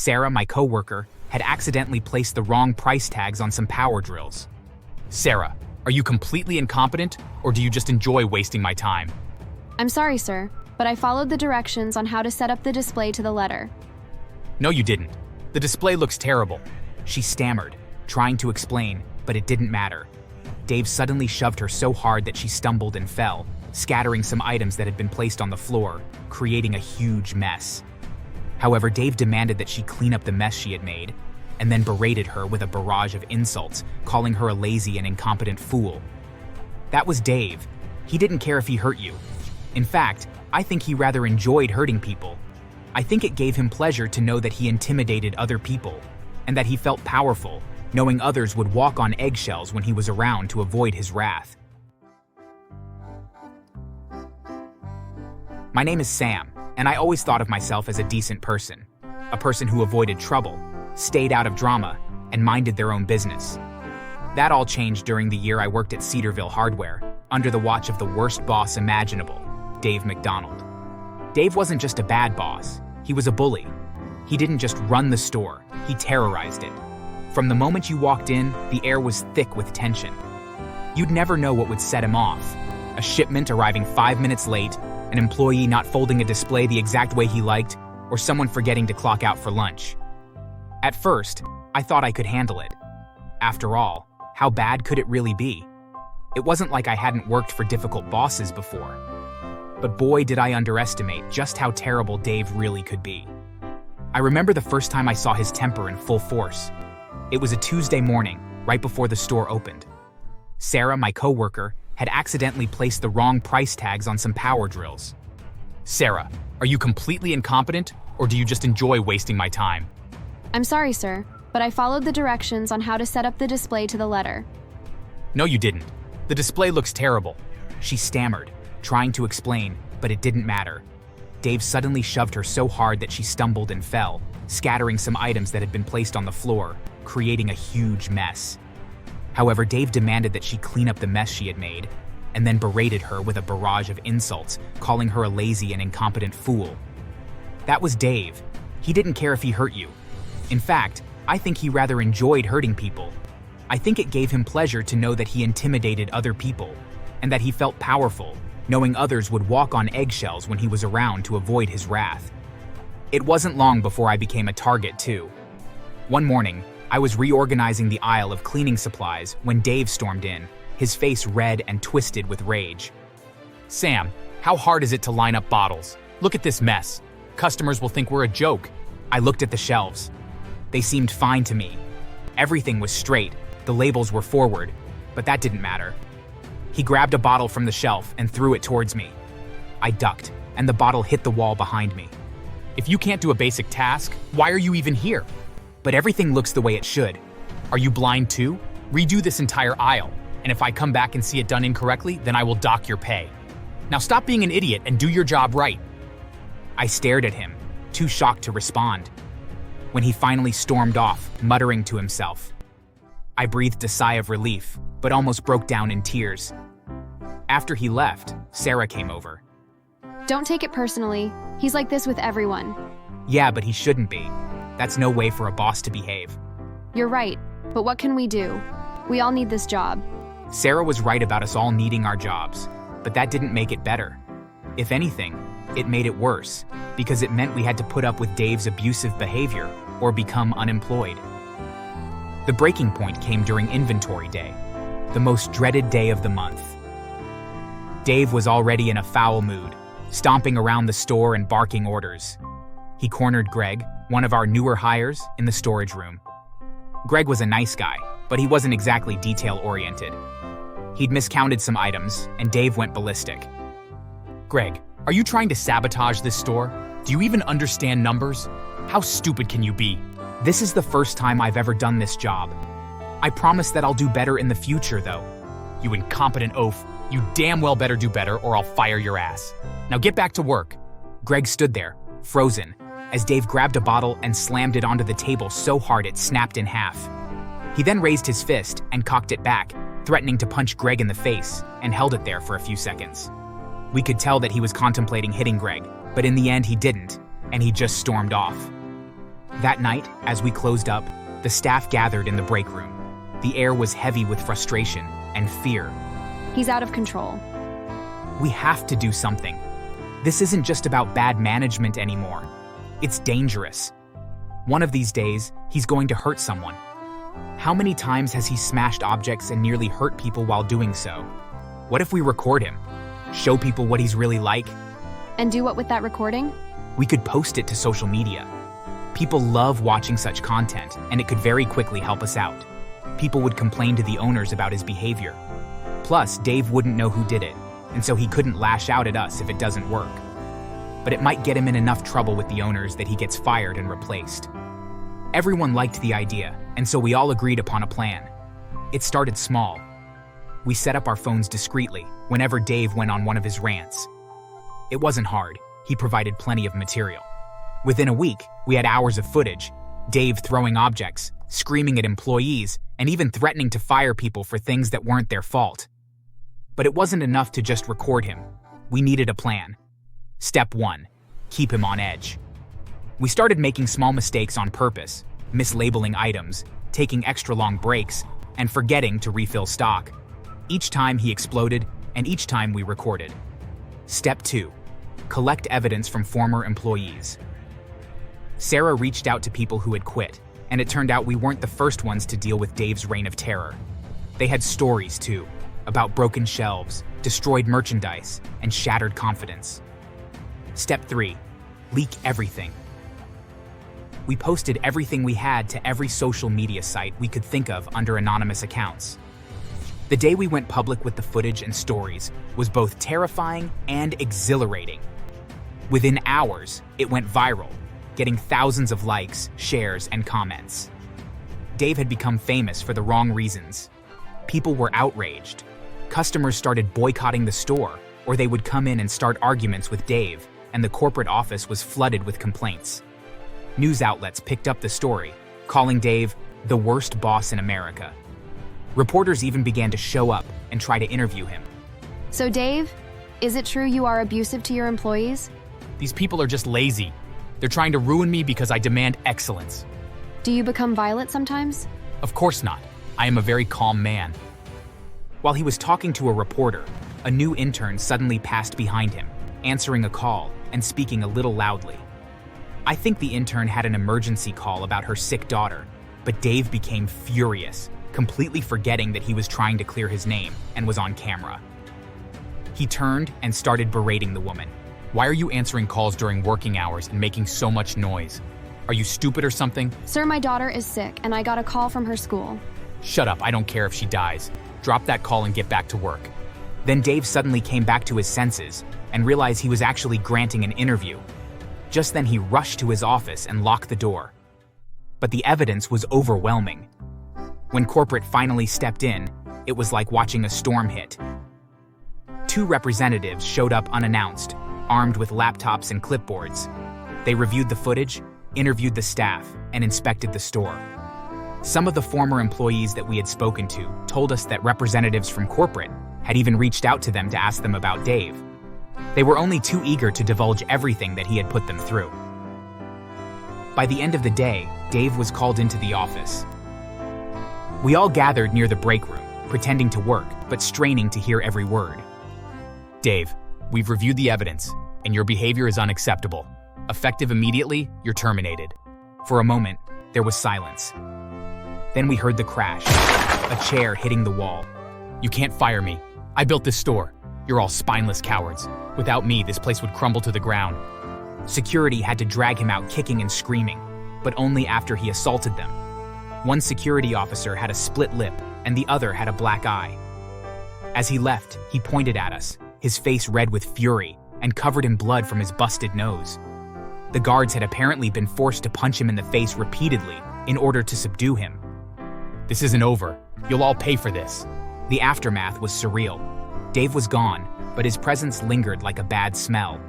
Sarah, my coworker, had accidentally placed the wrong price tags on some power drills. Sarah, are you completely incompetent, or do you just enjoy wasting my time? I'm sorry, sir, but I followed the directions on how to set up the display to the letter. No, you didn't. The display looks terrible. She stammered, trying to explain, but it didn't matter. Dave suddenly shoved her so hard that she stumbled and fell, scattering some items that had been placed on the floor, creating a huge mess. However, Dave demanded that she clean up the mess she had made, and then berated her with a barrage of insults, calling her a lazy and incompetent fool. That was Dave. He didn't care if he hurt you. In fact, I think he rather enjoyed hurting people. I think it gave him pleasure to know that he intimidated other people, and that he felt powerful, knowing others would walk on eggshells when he was around to avoid his wrath. My name is Sam, and I always thought of myself as a decent person. A person who avoided trouble, stayed out of drama, and minded their own business. That all changed during the year I worked at Cedarville Hardware, under the watch of the worst boss imaginable, Dave McDonald. Dave wasn't just a bad boss, he was a bully. He didn't just run the store, he terrorized it. From the moment you walked in, the air was thick with tension. You'd never know what would set him off. A shipment arriving 5 minutes late, an employee not folding a display the exact way he liked, or someone forgetting to clock out for lunch. At first, I thought I could handle it. After all, how bad could it really be? It wasn't like I hadn't worked for difficult bosses before. But boy, did I underestimate just how terrible Dave really could be. I remember the first time I saw his temper in full force. It was a Tuesday morning, right before the store opened. Sarah, my coworker, had accidentally placed the wrong price tags on some power drills. Sarah, are you completely incompetent, or do you just enjoy wasting my time? I'm sorry, sir, but I followed the directions on how to set up the display to the letter. No, you didn't. The display looks terrible. She stammered, trying to explain, but it didn't matter. Dave suddenly shoved her so hard that she stumbled and fell, scattering some items that had been placed on the floor, creating a huge mess. However, Dave demanded that she clean up the mess she had made, and then berated her with a barrage of insults, calling her a lazy and incompetent fool. That was Dave. He didn't care if he hurt you. In fact, I think he rather enjoyed hurting people. I think it gave him pleasure to know that he intimidated other people, and that he felt powerful, knowing others would walk on eggshells when he was around to avoid his wrath. It wasn't long before I became a target, too. One morning, I was reorganizing the aisle of cleaning supplies when Dave stormed in, his face red and twisted with rage. Sam, how hard is it to line up bottles? Look at this mess. Customers will think we're a joke. I looked at the shelves. They seemed fine to me. Everything was straight, the labels were forward, but that didn't matter. He grabbed a bottle from the shelf and threw it towards me. I ducked, and the bottle hit the wall behind me. If you can't do a basic task, why are you even here? But everything looks the way it should. Are you blind too? Redo this entire aisle, and if I come back and see it done incorrectly, then I will dock your pay. Now stop being an idiot and do your job right. I stared at him, too shocked to respond. When he finally stormed off, muttering to himself, I breathed a sigh of relief, but almost broke down in tears. After he left, Sarah came over. Don't take it personally. He's like this with everyone. Yeah, but he shouldn't be. That's no way for a boss to behave. You're right, but what can we do? We all need this job. Sarah was right about us all needing our jobs, but that didn't make it better. If anything, it made it worse, because it meant we had to put up with Dave's abusive behavior or become unemployed. The breaking point came during inventory day, the most dreaded day of the month. Dave was already in a foul mood, stomping around the store and barking orders. He cornered Greg, one of our newer hires, in the storage room. Greg was a nice guy, but he wasn't exactly detail-oriented. He'd miscounted some items, and Dave went ballistic. Greg, are you trying to sabotage this store? Do you even understand numbers? How stupid can you be? This is the first time I've ever done this job. I promise that I'll do better in the future, though. You incompetent oaf. You damn well better do better or I'll fire your ass. Now get back to work. Greg stood there, frozen, as Dave grabbed a bottle and slammed it onto the table so hard it snapped in half. He then raised his fist and cocked it back, threatening to punch Greg in the face, and held it there for a few seconds. We could tell that he was contemplating hitting Greg, but in the end he didn't, and he just stormed off. That night, as we closed up, the staff gathered in the break room. The air was heavy with frustration and fear. He's out of control. We have to do something. This isn't just about bad management anymore. It's dangerous. One of these days, he's going to hurt someone. How many times has he smashed objects and nearly hurt people while doing so? What if we record him? Show people what he's really like? And do what with that recording? We could post it to social media. People love watching such content, and it could very quickly help us out. People would complain to the owners about his behavior. Plus, Dave wouldn't know who did it, and so he couldn't lash out at us if it doesn't work. But it might get him in enough trouble with the owners that he gets fired and replaced. Everyone liked the idea, and so we all agreed upon a plan. It started small. We set up our phones discreetly whenever Dave went on one of his rants. It wasn't hard. He provided plenty of material. Within a week, we had hours of footage, Dave throwing objects, screaming at employees, and even threatening to fire people for things that weren't their fault. But it wasn't enough to just record him. We needed a plan. Step 1. Keep him on edge. We started making small mistakes on purpose, mislabeling items, taking extra long breaks, and forgetting to refill stock. Each time he exploded, and each time we recorded. Step 2. Collect evidence from former employees. Sarah reached out to people who had quit, and it turned out we weren't the first ones to deal with Dave's reign of terror. They had stories, too, about broken shelves, destroyed merchandise, and shattered confidence. Step 3. Leak everything. We posted everything we had to every social media site we could think of under anonymous accounts. The day we went public with the footage and stories was both terrifying and exhilarating. Within hours, it went viral, getting thousands of likes, shares, and comments. Dave had become famous for the wrong reasons. People were outraged. Customers started boycotting the store, or they would come in and start arguments with Dave, and the corporate office was flooded with complaints. News outlets picked up the story, calling Dave the worst boss in America. Reporters even began to show up and try to interview him. So Dave, is it true you are abusive to your employees? These people are just lazy. They're trying to ruin me because I demand excellence. Do you become violent sometimes? Of course not. I am a very calm man. While he was talking to a reporter, a new intern suddenly passed behind him, answering a call and speaking a little loudly. I think the intern had an emergency call about her sick daughter, but Dave became furious, completely forgetting that he was trying to clear his name and was on camera. He turned and started berating the woman. Why are you answering calls during working hours and making so much noise? Are you stupid or something? Sir, my daughter is sick and I got a call from her school. Shut up, I don't care if she dies. Drop that call and get back to work. Then Dave suddenly came back to his senses and realized he was actually granting an interview. Just then he rushed to his office and locked the door. But the evidence was overwhelming. When corporate finally stepped in, it was like watching a storm hit. 2 representatives showed up unannounced, armed with laptops and clipboards. They reviewed the footage, interviewed the staff, and inspected the store. Some of the former employees that we had spoken to told us that representatives from corporate had even reached out to them to ask them about Dave. They were only too eager to divulge everything that he had put them through. By the end of the day, Dave was called into the office. We all gathered near the break room, pretending to work, but straining to hear every word. Dave, we've reviewed the evidence, and your behavior is unacceptable. Effective immediately, you're terminated. For a moment, there was silence. Then we heard the crash, a chair hitting the wall. You can't fire me. I built this store. You're all spineless cowards. Without me, this place would crumble to the ground. Security had to drag him out kicking and screaming, but only after he assaulted them. One security officer had a split lip, and the other had a black eye. As he left, he pointed at us, his face red with fury, and covered in blood from his busted nose. The guards had apparently been forced to punch him in the face repeatedly in order to subdue him. This isn't over. You'll all pay for this. The aftermath was surreal. Dave was gone, but his presence lingered like a bad smell.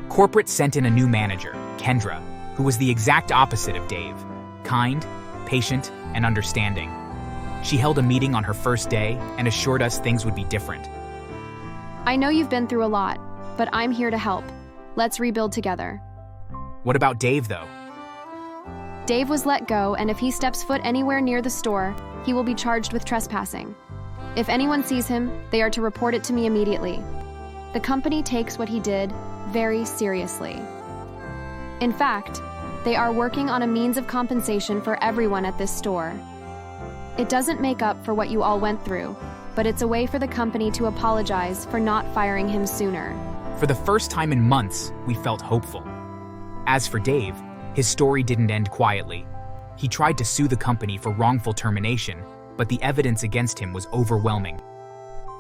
Corporate sent in a new manager, Kendra, who was the exact opposite of Dave. Kind, patient, and understanding. She held a meeting on her first day and assured us things would be different. I know you've been through a lot, but I'm here to help. Let's rebuild together. What about Dave, though? Dave was let go, and if he steps foot anywhere near the store, he will be charged with trespassing. If anyone sees him, they are to report it to me immediately. The company takes what he did very seriously. In fact, they are working on a means of compensation for everyone at this store. It doesn't make up for what you all went through, but it's a way for the company to apologize for not firing him sooner. For the first time in months, we felt hopeful. As for Dave, his story didn't end quietly. He tried to sue the company for wrongful termination, but the evidence against him was overwhelming.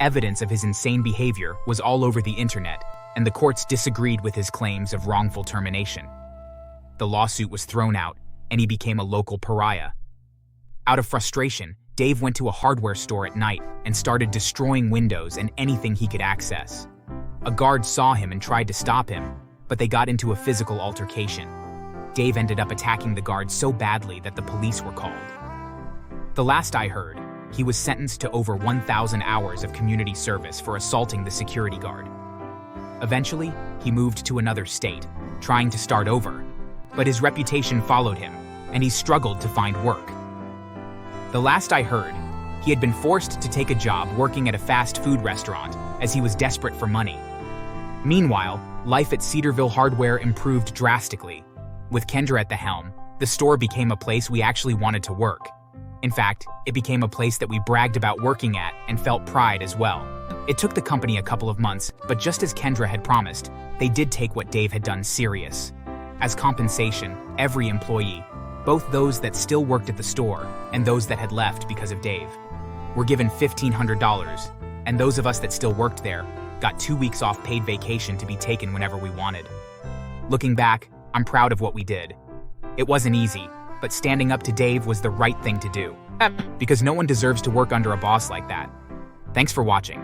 Evidence of his insane behavior was all over the internet, and the courts disagreed with his claims of wrongful termination. The lawsuit was thrown out, and he became a local pariah. Out of frustration, Dave went to a hardware store at night and started destroying windows and anything he could access. A guard saw him and tried to stop him, but they got into a physical altercation. Dave ended up attacking the guard so badly that the police were called. The last I heard, he was sentenced to over 1,000 hours of community service for assaulting the security guard. Eventually, he moved to another state, trying to start over, but his reputation followed him, and he struggled to find work. The last I heard, he had been forced to take a job working at a fast food restaurant as he was desperate for money. Meanwhile, life at Cedarville Hardware improved drastically. With Kendra at the helm, the store became a place we actually wanted to work. In fact, it became a place that we bragged about working at and felt pride as well. It took the company a couple of months, but just as Kendra had promised, they did take what Dave had done serious. As compensation, every employee, both those that still worked at the store and those that had left because of Dave, were given $1,500, and those of us that still worked there got 2 weeks off paid vacation to be taken whenever we wanted. Looking back, I'm proud of what we did. It wasn't easy, but standing up to Dave was the right thing to do, because no one deserves to work under a boss like that. Thanks for watching.